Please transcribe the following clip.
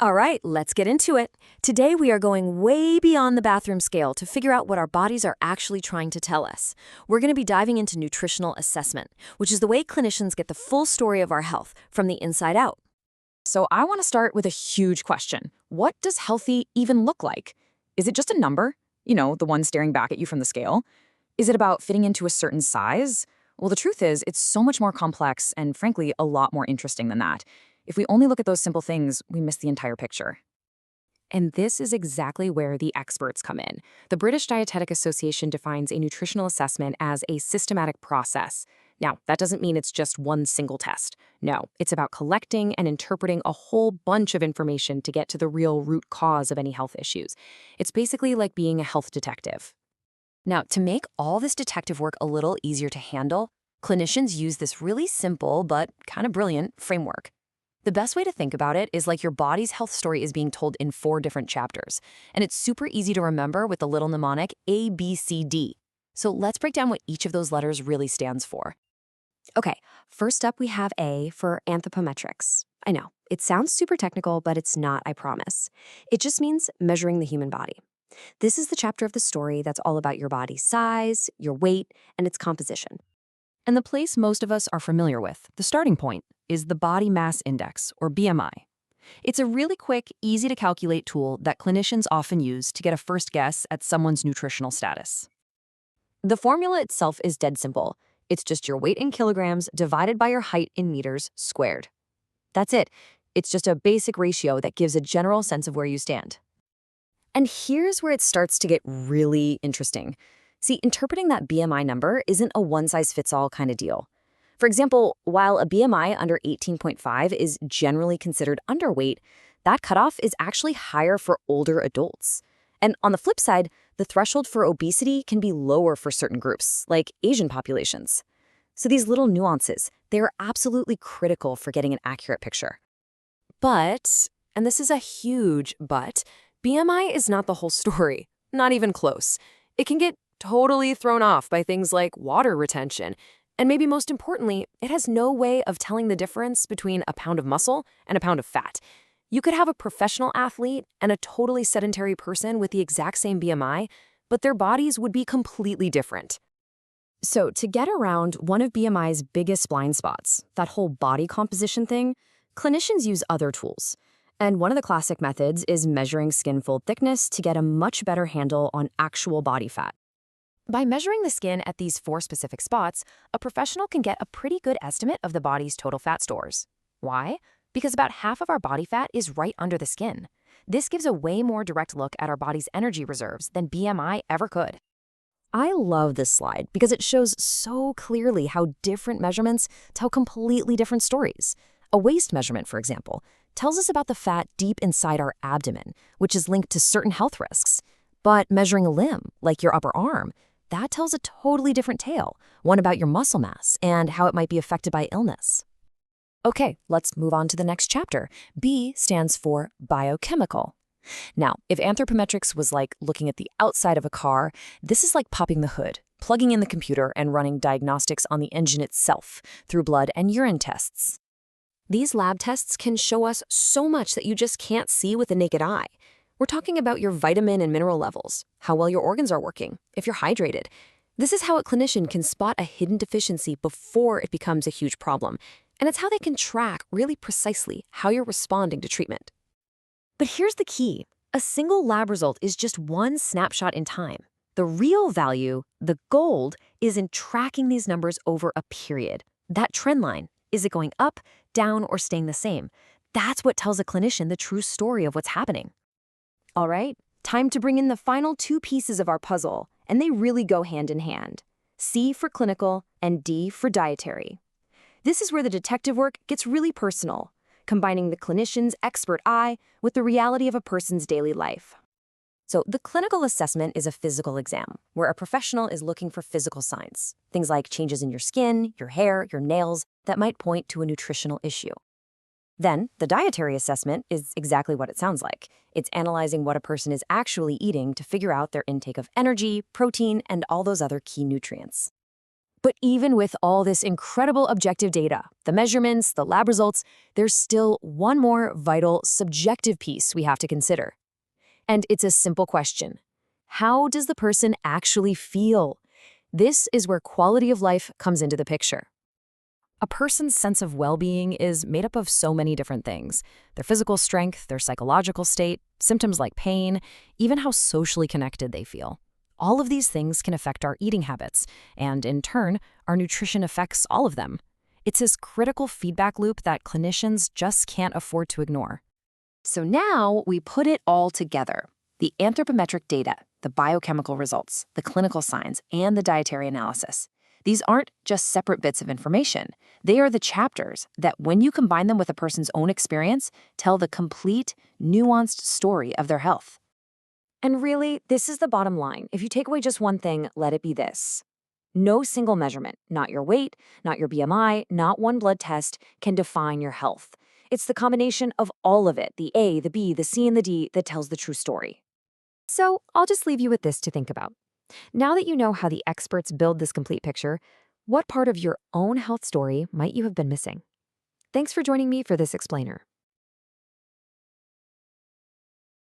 All right, let's get into it. Today we are going way beyond the bathroom scale to figure out what our bodies are actually trying to tell us. We're going to be diving into nutritional assessment, which is the way clinicians get the full story of our health from the inside out. So I want to start with a huge question. What does healthy even look like? Is it just a number? The one staring back at you from the scale? Is it about fitting into a certain size? Well, the truth is, it's so much more complex and, frankly, a lot more interesting than that. If we only look at those simple things, we miss the entire picture. And this is exactly where the experts come in. The British Dietetic Association defines a nutritional assessment as a systematic process. Now, that doesn't mean it's just one single test. No, it's about collecting and interpreting a whole bunch of information to get to the real root cause of any health issues. It's basically like being a health detective. Now, to make all this detective work a little easier to handle, clinicians use this really simple but kind of brilliant framework. The best way to think about it is like your body's health story is being told in 4 different chapters, and it's super easy to remember with the little mnemonic A, B, C, D. So let's break down what each of those letters really stands for. Okay, first up we have A for anthropometrics. I know, it sounds super technical, but it's not, I promise. It just means measuring the human body. This is the chapter of the story that's all about your body's size, your weight, and its composition. And the place most of us are familiar with, the starting point, is the body mass index, or BMI. It's a really quick, easy-to-calculate tool that clinicians often use to get a first guess at someone's nutritional status. The formula itself is dead simple. It's just your weight in kilograms divided by your height in meters squared. That's it. It's just a basic ratio that gives a general sense of where you stand. And here's where it starts to get really interesting. See, interpreting that BMI number isn't a one-size-fits-all kind of deal. For example, while a BMI under 18.5 is generally considered underweight, that cutoff is actually higher for older adults. And on the flip side, the threshold for obesity can be lower for certain groups, like Asian populations. So these little nuances, they're absolutely critical for getting an accurate picture. But, and this is a huge but, BMI is not the whole story, not even close. It can get totally thrown off by things like water retention. And maybe most importantly, it has no way of telling the difference between a pound of muscle and a pound of fat. You could have a professional athlete and a totally sedentary person with the exact same BMI, but their bodies would be completely different. So to get around one of BMI's biggest blind spots, that whole body composition thing, clinicians use other tools. And one of the classic methods is measuring skin fold thickness to get a much better handle on actual body fat. By measuring the skin at these 4 specific spots, a professional can get a pretty good estimate of the body's total fat stores. Why? Because about half of our body fat is right under the skin. This gives a way more direct look at our body's energy reserves than BMI ever could. I love this slide because it shows so clearly how different measurements tell completely different stories. A waist measurement, for example, tells us about the fat deep inside our abdomen, which is linked to certain health risks. But measuring a limb, like your upper arm, that tells a totally different tale, one about your muscle mass and how it might be affected by illness. Okay, let's move on to the next chapter. B stands for biochemical. Now, if anthropometrics was like looking at the outside of a car, this is like popping the hood, plugging in the computer and running diagnostics on the engine itself through blood and urine tests. These lab tests can show us so much that you just can't see with the naked eye. We're talking about your vitamin and mineral levels, how well your organs are working, if you're hydrated. This is how a clinician can spot a hidden deficiency before it becomes a huge problem, and it's how they can track really precisely how you're responding to treatment. But here's the key. A single lab result is just one snapshot in time. The real value, the gold, is in tracking these numbers over a period. That trend line, is it going up, down, or staying the same? That's what tells a clinician the true story of what's happening. All right, time to bring in the final 2 pieces of our puzzle, and they really go hand in hand. C for clinical and D for dietary. This is where the detective work gets really personal, combining the clinician's expert eye with the reality of a person's daily life. So the clinical assessment is a physical exam, where a professional is looking for physical signs, things like changes in your skin, your hair, your nails, that might point to a nutritional issue. Then, the dietary assessment is exactly what it sounds like. It's analyzing what a person is actually eating to figure out their intake of energy, protein, and all those other key nutrients. But even with all this incredible objective data, the measurements, the lab results, there's still one more vital subjective piece we have to consider. And it's a simple question. How does the person actually feel? This is where quality of life comes into the picture. A person's sense of well-being is made up of so many different things: their physical strength, their psychological state, symptoms like pain, even how socially connected they feel. All of these things can affect our eating habits, and in turn, our nutrition affects all of them. It's this critical feedback loop that clinicians just can't afford to ignore. So now we put it all together. The anthropometric data, the biochemical results, the clinical signs, and the dietary analysis. These aren't just separate bits of information. They are the chapters that, when you combine them with a person's own experience, tell the complete, nuanced story of their health. And really, this is the bottom line. If you take away just one thing, let it be this. No single measurement, not your weight, not your BMI, not one blood test, can define your health. It's the combination of all of it, the A, the B, the C, and the D, that tells the true story. So I'll just leave you with this to think about. Now that you know how the experts build this complete picture, what part of your own health story might you have been missing? Thanks for joining me for this explainer.